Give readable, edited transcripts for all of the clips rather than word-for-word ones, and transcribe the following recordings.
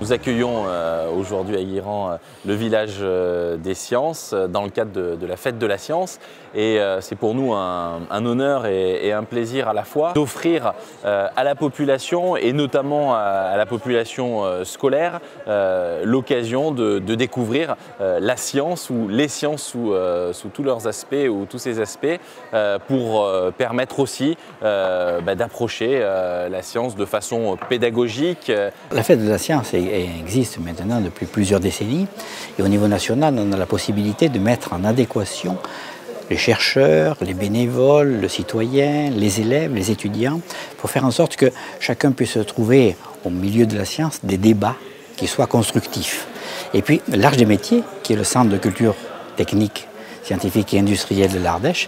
Nous accueillons aujourd'hui à Guilherand le village des sciences dans le cadre de la fête de la science et c'est pour nous un honneur et un plaisir à la fois d'offrir à la population et notamment à la population scolaire l'occasion de découvrir la science ou les sciences sous tous leurs aspects ou tous ces aspects pour permettre aussi d'approcher la science de façon pédagogique. La fête de la science existe maintenant depuis plusieurs décennies et au niveau national, on a la possibilité de mettre en adéquation les chercheurs, les bénévoles, le citoyen, les élèves, les étudiants, pour faire en sorte que chacun puisse trouver au milieu de la science des débats qui soient constructifs. Et puis l'Arche des métiers, qui est le centre de culture technique, scientifique et industrielle de l'Ardèche,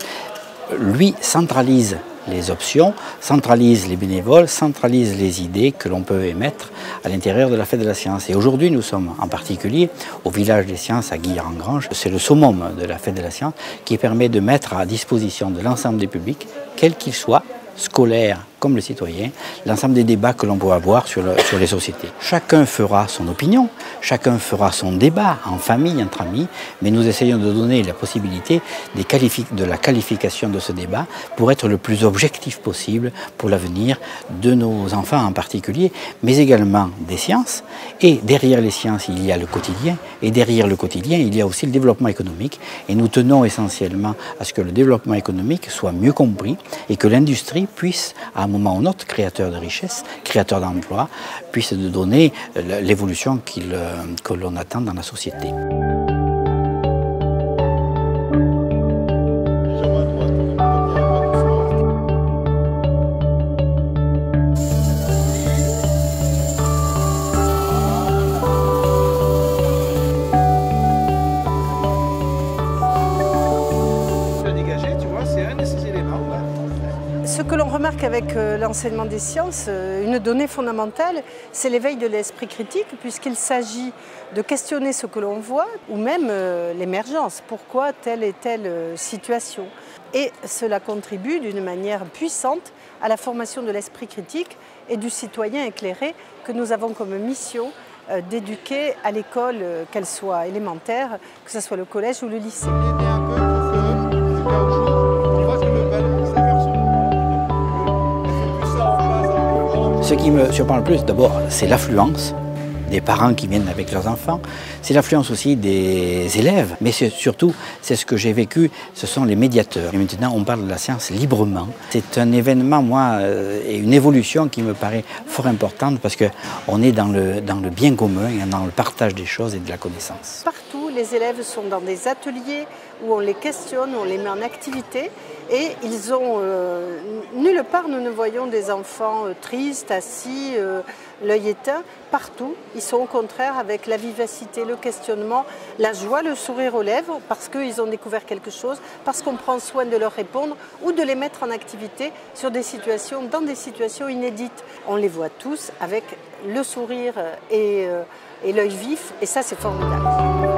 lui centralise les options, centralise les bénévoles, centralise les idées que l'on peut émettre à l'intérieur de la fête de la science. Et aujourd'hui, nous sommes en particulier au village des sciences à Guilherand-Granges. C'est le summum de la fête de la science qui permet de mettre à disposition de l'ensemble des publics, quels qu'ils soient, scolaires comme le citoyen, l'ensemble des débats que l'on peut avoir sur les sociétés. Chacun fera son opinion, chacun fera son débat en famille, entre amis, mais nous essayons de donner la possibilité de la qualification de ce débat pour être le plus objectif possible pour l'avenir de nos enfants en particulier, mais également des sciences. Et derrière les sciences, il y a le quotidien, et derrière le quotidien, il y a aussi le développement économique. Et nous tenons essentiellement à ce que le développement économique soit mieux compris et que l'industrie puisse, à un moment ou un autre, créateur de richesses, créateur d'emplois, puisse donner l'évolution que l'on attend dans la société. Ce que l'on remarque avec l'enseignement des sciences, une donnée fondamentale, c'est l'éveil de l'esprit critique, puisqu'il s'agit de questionner ce que l'on voit, ou même l'émergence, pourquoi telle et telle situation. Et cela contribue d'une manière puissante à la formation de l'esprit critique et du citoyen éclairé que nous avons comme mission d'éduquer à l'école, qu'elle soit élémentaire, que ce soit le collège ou le lycée. Ce qui me surprend le plus, d'abord, c'est l'affluence des parents qui viennent avec leurs enfants. C'est l'affluence aussi des élèves, mais surtout, c'est ce que j'ai vécu, ce sont les médiateurs. Et maintenant, on parle de la science librement. C'est un événement, moi, et une évolution qui me paraît fort importante parce qu'on est dans le bien commun et dans le partage des choses et de la connaissance. Partout, les élèves sont dans des ateliers où on les questionne, on les met en activité et ils ont nulle part nous ne voyons des enfants tristes, assis, l'œil éteint. Partout, ils sont au contraire avec la vivacité, le questionnement, la joie, le sourire aux lèvres parce qu'ils ont découvert quelque chose, parce qu'on prend soin de leur répondre ou de les mettre en activité sur des situations, dans des situations inédites. On les voit tous avec le sourire et l'œil vif et ça c'est formidable.